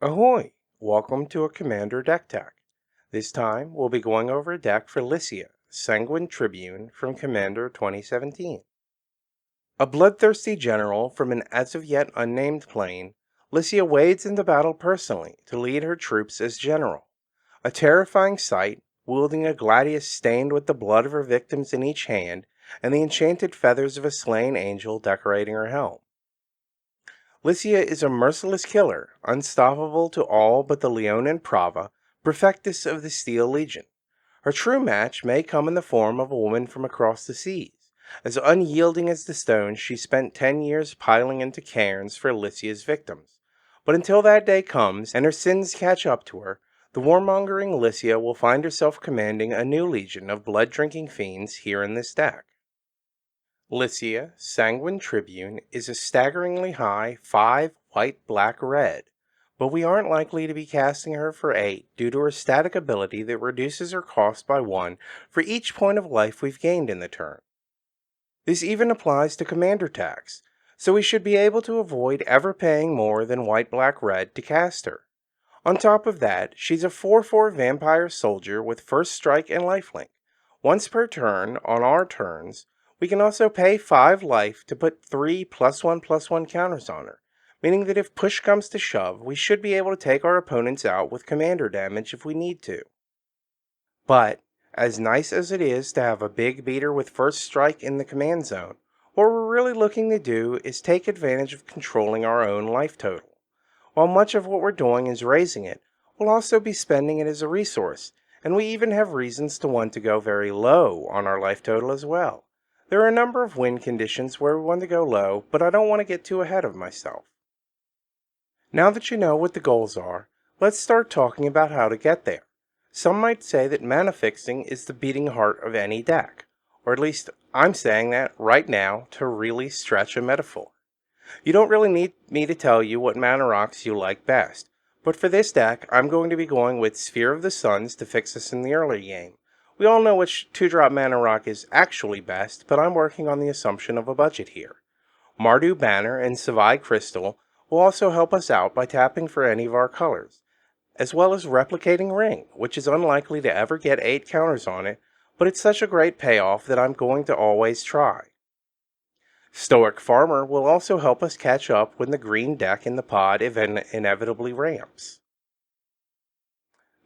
Ahoy! Welcome to a Commander deck tech. This time we'll be going over a deck for Licia, Sanguine Tribune from Commander 2017. A bloodthirsty general from an as of yet unnamed plane, Licia wades into battle personally to lead her troops as general. A terrifying sight, wielding a gladius stained with the blood of her victims in each hand and the enchanted feathers of a slain angel decorating her helm. Licia is a merciless killer, unstoppable to all but the Leonin Prava, prefectus of the Steel Legion. Her true match may come in the form of a woman from across the seas, as unyielding as the stones she spent 10 years piling into cairns for Licia's victims. But until that day comes and her sins catch up to her, the warmongering Licia will find herself commanding a new legion of blood-drinking fiends here in this deck. Licia, Sanguine Tribune, is a staggeringly high 5 white black red, but we aren't likely to be casting her for 8 due to her static ability that reduces her cost by 1 for each point of life we've gained in the turn. This even applies to commander tax, so we should be able to avoid ever paying more than white black red to cast her. On top of that, she's a 4/4 vampire soldier with first strike and lifelink. Once per turn, on our turns, we can also pay 5 life to put 3 +1/+1 counters on her, meaning that if push comes to shove, we should be able to take our opponents out with commander damage if we need to. But, as nice as it is to have a big beater with first strike in the command zone, what we're really looking to do is take advantage of controlling our own life total. While much of what we're doing is raising it, we'll also be spending it as a resource, and we even have reasons to want to go very low on our life total as well. There are a number of win conditions where we want to go low, but I don't want to get too ahead of myself. Now that you know what the goals are, let's start talking about how to get there. Some might say that mana fixing is the beating heart of any deck, or at least I'm saying that right now to really stretch a metaphor. You don't really need me to tell you what mana rocks you like best, but for this deck, I'm going to be going with Sphere of the Suns to fix us in the early game. We all know which 2-drop mana rock is actually best, but I'm working on the assumption of a budget here. Mardu Banner and Savai Crystal will also help us out by tapping for any of our colors, as well as Replicating Ring, which is unlikely to ever get 8 counters on it, but it's such a great payoff that I'm going to always try. Stoic Farmer will also help us catch up when the green deck in the pod inevitably ramps.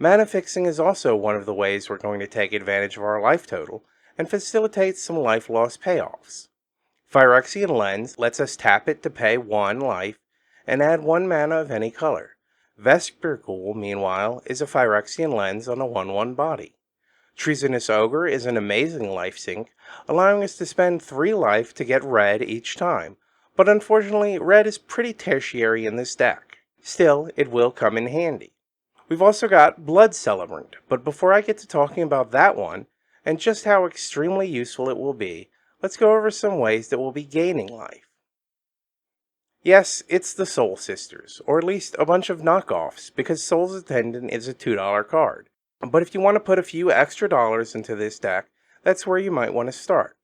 Mana fixing is also one of the ways we're going to take advantage of our life total and facilitate some life loss payoffs. Phyrexian Lens lets us tap it to pay 1 life and add 1 mana of any color. Vesper Ghoul, meanwhile, is a Phyrexian Lens on a 1/1 body. Treasonous Ogre is an amazing life sink, allowing us to spend 3 life to get red each time, but unfortunately red is pretty tertiary in this deck. Still, it will come in handy. We've also got Blood Celebrant, but before I get to talking about that one, and just how extremely useful it will be, let's go over some ways that we'll be gaining life. Yes, it's the Soul Sisters, or at least a bunch of knockoffs, because Soul's Attendant is a $2 card. But if you want to put a few extra dollars into this deck, that's where you might want to start.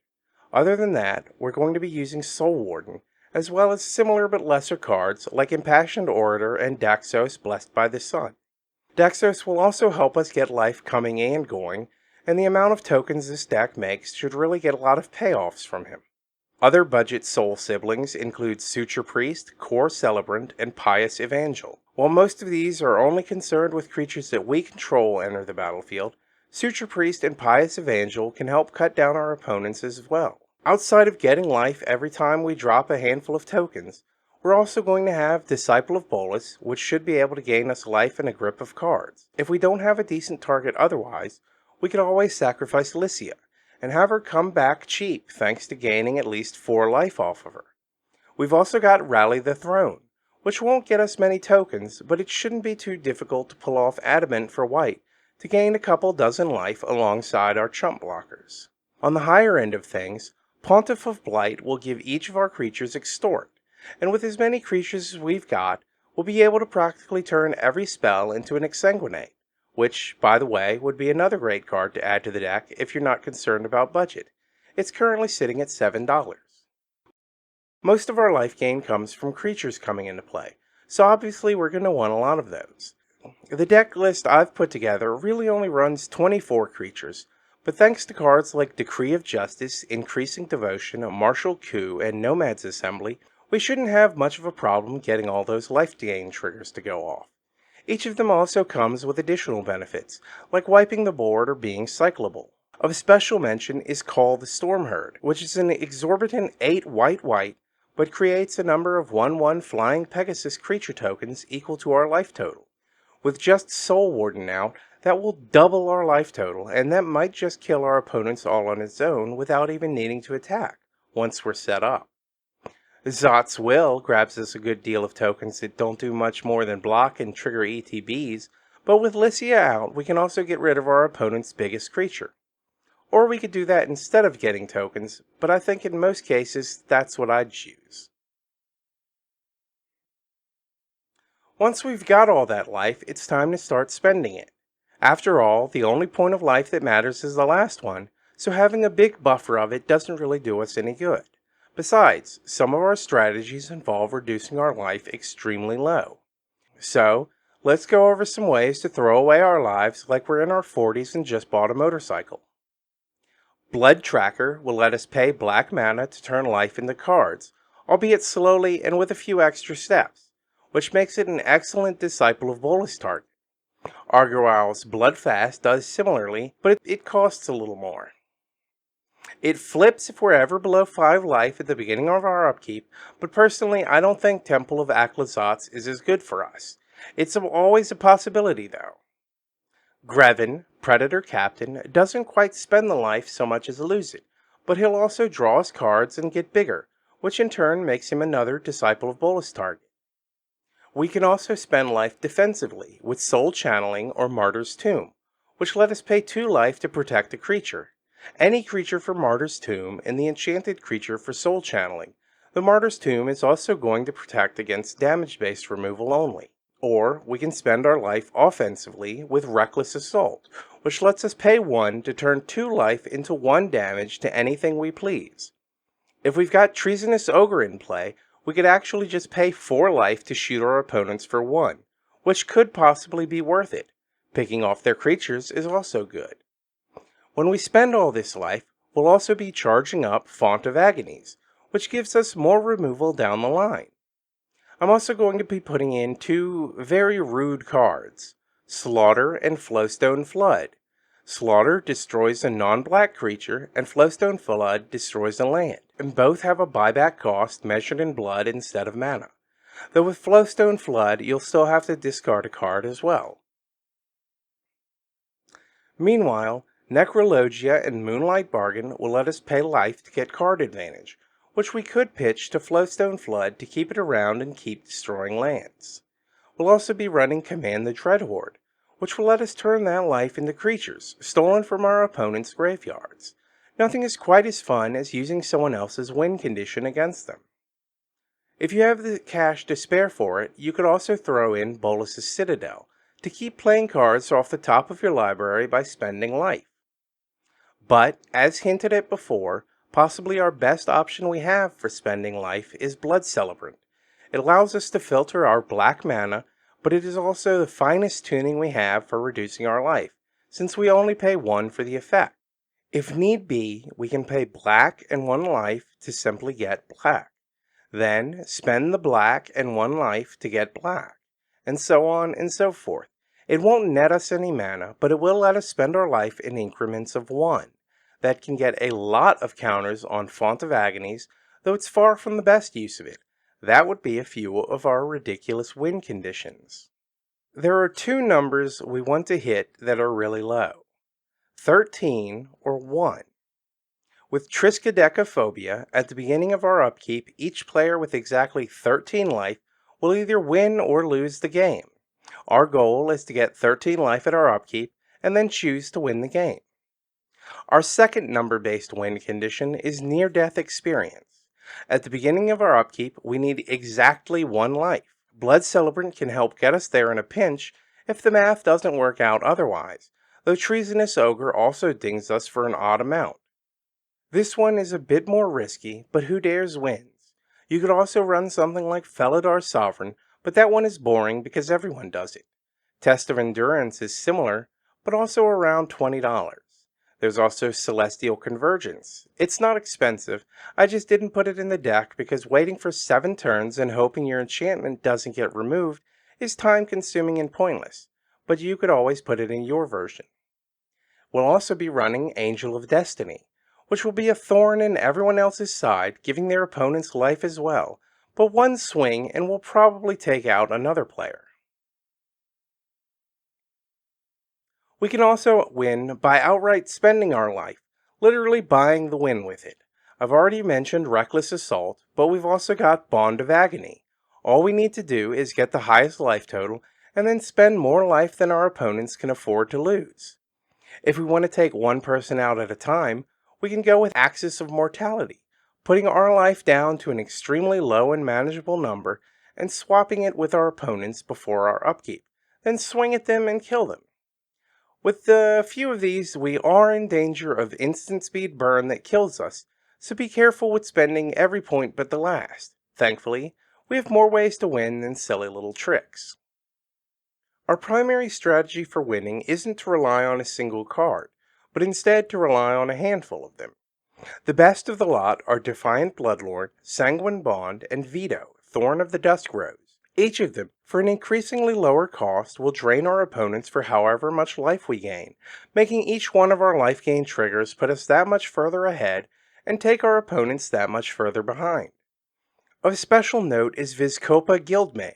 Other than that, we're going to be using Soul Warden, as well as similar but lesser cards like Impassioned Orator and Daxos Blessed by the Sun. Daxos will also help us get life coming and going, and the amount of tokens this deck makes should really get a lot of payoffs from him. Other budget soul siblings include Suture Priest, Core Celebrant, and Pious Evangel. While most of these are only concerned with creatures that we control enter the battlefield, Suture Priest and Pious Evangel can help cut down our opponents as well. Outside of getting life every time we drop a handful of tokens, we're also going to have Disciple of Bolas, which should be able to gain us life and a grip of cards. If we don't have a decent target otherwise, we could always sacrifice Licia, and have her come back cheap thanks to gaining at least 4 life off of her. We've also got Rally the Throne, which won't get us many tokens, but it shouldn't be too difficult to pull off Adamant for white to gain a couple dozen life alongside our chump blockers. On the higher end of things, Pontiff of Blight will give each of our creatures Extort, and with as many creatures as we've got, we'll be able to practically turn every spell into an Exsanguinate, which, by the way, would be another great card to add to the deck if you're not concerned about budget. It's currently sitting at $7. Most of our life gain comes from creatures coming into play, so obviously we're going to want a lot of those. The deck list I've put together really only runs 24 creatures, but thanks to cards like Decree of Justice, Increasing Devotion, Martial Coup, and Nomad's Assembly, we shouldn't have much of a problem getting all those life gain triggers to go off. Each of them also comes with additional benefits, like wiping the board or being cyclable. Of special mention is Call the Stormherd, which is an exorbitant 8 white, but creates a number of 1/1 flying Pegasus creature tokens equal to our life total. With just Soul Warden out, that will double our life total, and that might just kill our opponents all on its own without even needing to attack, once we're set up. Zot's Will grabs us a good deal of tokens that don't do much more than block and trigger ETBs, but with Licia out, we can also get rid of our opponent's biggest creature. Or we could do that instead of getting tokens, but I think in most cases, that's what I'd choose. Once we've got all that life, it's time to start spending it. After all, the only point of life that matters is the last one, so having a big buffer of it doesn't really do us any good. Besides, some of our strategies involve reducing our life extremely low. So, let's go over some ways to throw away our lives like we're in our 40s and just bought a motorcycle. Blood Tracker will let us pay black mana to turn life into cards, albeit slowly and with a few extra steps, which makes it an excellent disciple of Bolus target. Argyle's Bloodfast does similarly, but it costs a little more. It flips if we're ever below 5 life at the beginning of our upkeep, but personally I don't think Temple of Aklazotz is as good for us. It's always a possibility though. Grevin, Predator Captain, doesn't quite spend the life so much as lose it, but he'll also draw us cards and get bigger, which in turn makes him another Disciple of Bolus target. We can also spend life defensively with Soul Channeling or Martyr's Tomb, which let us pay 2 life to protect a creature. Any creature for Martyr's Tomb and the enchanted creature for Soul Channeling. The Martyr's Tomb is also going to protect against damage-based removal only. Or we can spend our life offensively with Reckless Assault, which lets us pay 1 to turn 2 life into 1 damage to anything we please. If we've got Treasonous Ogre in play, we could actually just pay 4 life to shoot our opponents for 1, which could possibly be worth it. Picking off their creatures is also good. When we spend all this life, we'll also be charging up Font of Agonies, which gives us more removal down the line. I'm also going to be putting in 2 very rude cards, Slaughter and Flowstone Flood. Slaughter destroys a non-black creature, and Flowstone Flood destroys a land, and both have a buyback cost measured in blood instead of mana. Though with Flowstone Flood, you'll still have to discard a card as well. Meanwhile, Necrologia and Moonlight Bargain will let us pay life to get card advantage, which we could pitch to Flowstone Flood to keep it around and keep destroying lands. We'll also be running Command the Dreadhorde, which will let us turn that life into creatures, stolen from our opponent's graveyards. Nothing is quite as fun as using someone else's win condition against them. If you have the cash to spare for it, you could also throw in Bolus's Citadel, to keep playing cards off the top of your library by spending life. But, as hinted at before, possibly our best option we have for spending life is Blood Celebrant. It allows us to filter our black mana, but it is also the finest tuning we have for reducing our life, since we only pay 1 for the effect. If need be, we can pay black and 1 life to simply get black. Then, spend the black and 1 life to get black, and so on and so forth. It won't net us any mana, but it will let us spend our life in increments of 1. That can get a lot of counters on Font of Agonies, though it's far from the best use of it. That would be a few of our ridiculous win conditions. There are 2 numbers we want to hit that are really low. 13 or 1. With Triskaidekaphobia, at the beginning of our upkeep, each player with exactly 13 life will either win or lose the game. Our goal is to get 13 life at our upkeep, and then choose to win the game. Our second number-based win condition is near-death experience. At the beginning of our upkeep, we need exactly 1 life. Blood Celebrant can help get us there in a pinch if the math doesn't work out otherwise, though Treasonous Ogre also dings us for an odd amount. This one is a bit more risky, but who dares wins. You could also run something like Felidar Sovereign, but that one is boring because everyone does it. Test of Endurance is similar, but also around $20. There's also Celestial Convergence. It's not expensive, I just didn't put it in the deck because waiting for 7 turns and hoping your enchantment doesn't get removed is time consuming and pointless, but you could always put it in your version. We'll also be running Angel of Destiny, which will be a thorn in everyone else's side, giving their opponents life as well, but one swing and will probably take out another player. We can also win by outright spending our life, literally buying the win with it. I've already mentioned Reckless Assault, but we've also got Bond of Agony. All we need to do is get the highest life total, and then spend more life than our opponents can afford to lose. If we want to take one person out at a time, we can go with Axis of Mortality, putting our life down to an extremely low and manageable number, and swapping it with our opponents before our upkeep, then swing at them and kill them. With a few of these, we are in danger of instant speed burn that kills us, so be careful with spending every point but the last. Thankfully, we have more ways to win than silly little tricks. Our primary strategy for winning isn't to rely on a single card, but instead to rely on a handful of them. The best of the lot are Defiant Bloodlord, Sanguine Bond, and Veto, Thorn of the Dusk Rose. Each of them, for an increasingly lower cost, will drain our opponents for however much life we gain, making each one of our life gain triggers put us that much further ahead and take our opponents that much further behind. Of special note is Vizkopa Guildmage.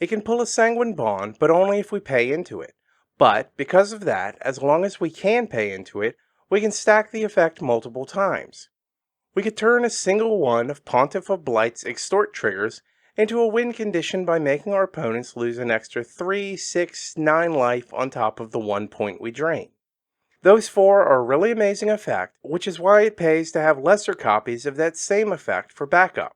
It can pull a Sanguine Bond, but only if we pay into it. But, because of that, as long as we can pay into it, we can stack the effect multiple times. We could turn a single one of Pontiff of Blight's extort triggers into a win condition by making our opponents lose an extra 3, 6, 9 life on top of the 1 point we drain. Those 4 are a really amazing effect, which is why it pays to have lesser copies of that same effect for backup.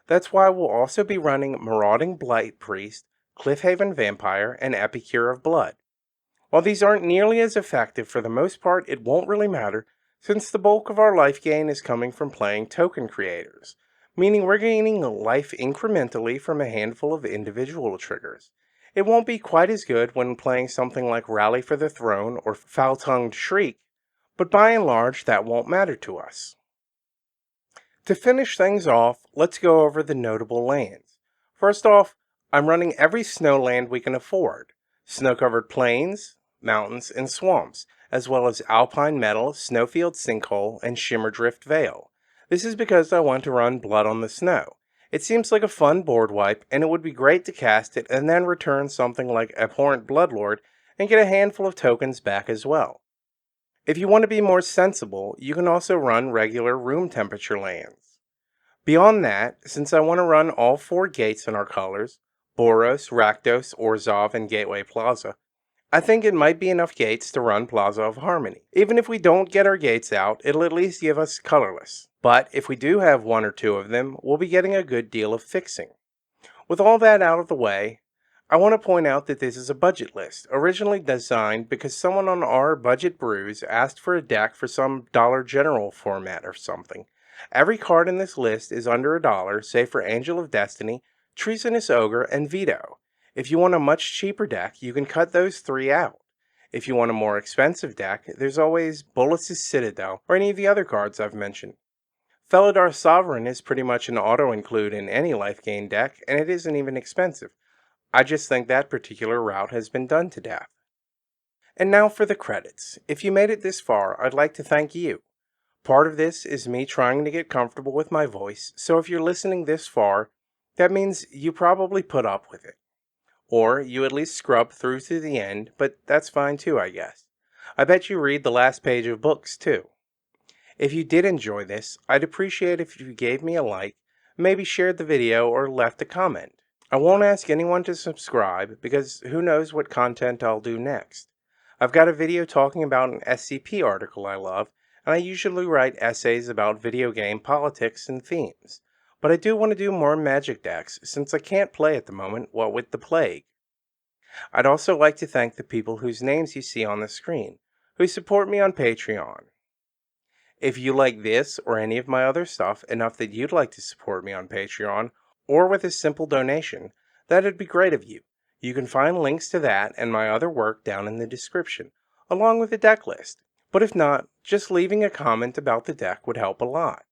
That's why we'll also be running Marauding Blight Priest, Cliffhaven Vampire, and Epicure of Blood. While these aren't nearly as effective, for the most part it won't really matter, since the bulk of our life gain is coming from playing token creators, meaning we're gaining life incrementally from a handful of individual triggers. It won't be quite as good when playing something like Rally for the Throne or Foul-Tongued Shriek, but by and large that won't matter to us. To finish things off, let's go over the notable lands. First off, I'm running every snow land we can afford. Snow-covered plains, mountains, and swamps, as well as Alpine Meadow, Snowfield Sinkhole, and Shimmerdrift Vale. This is because I want to run Blood on the Snow. It seems like a fun board wipe, and it would be great to cast it and then return something like Abhorrent Bloodlord and get a handful of tokens back as well. If you want to be more sensible, you can also run regular room temperature lands. Beyond that, since I want to run all 4 gates in our colors, Boros, Rakdos, Orzhov, and Gateway Plaza, I think it might be enough gates to run Plaza of Harmony. Even if we don't get our gates out, it'll at least give us colorless. But if we do have 1 or 2 of them, we'll be getting a good deal of fixing. With all that out of the way, I want to point out that this is a budget list, originally designed because someone on our Budget Brews asked for a deck for some Dollar General format or something. Every card in this list is under $1, save for Angel of Destiny, Treasonous Ogre, and Veto. If you want a much cheaper deck, you can cut those 3 out. If you want a more expensive deck, there's always Bolas' Citadel, or any of the other cards I've mentioned. Felidar Sovereign is pretty much an auto-include in any life gain deck, and it isn't even expensive. I just think that particular route has been done to death. And now for the credits. If you made it this far, I'd like to thank you. Part of this is me trying to get comfortable with my voice, so if you're listening this far, that means you probably put up with it. Or you at least scrub through to the end, but that's fine too, I guess. I bet you read the last page of books too. If you did enjoy this, I'd appreciate if you gave me a like, maybe shared the video, or left a comment. I won't ask anyone to subscribe, because who knows what content I'll do next. I've got a video talking about an SCP article I love, and I usually write essays about video game politics and themes. But I do want to do more Magic decks, since I can't play at the moment, what with the plague. I'd also like to thank the people whose names you see on the screen, who support me on Patreon. If you like this or any of my other stuff enough that you'd like to support me on Patreon, or with a simple donation, That'd be great of you. You can find links to that and my other work down in the description, along with the deck list. But if not, just leaving a comment about the deck would help a lot.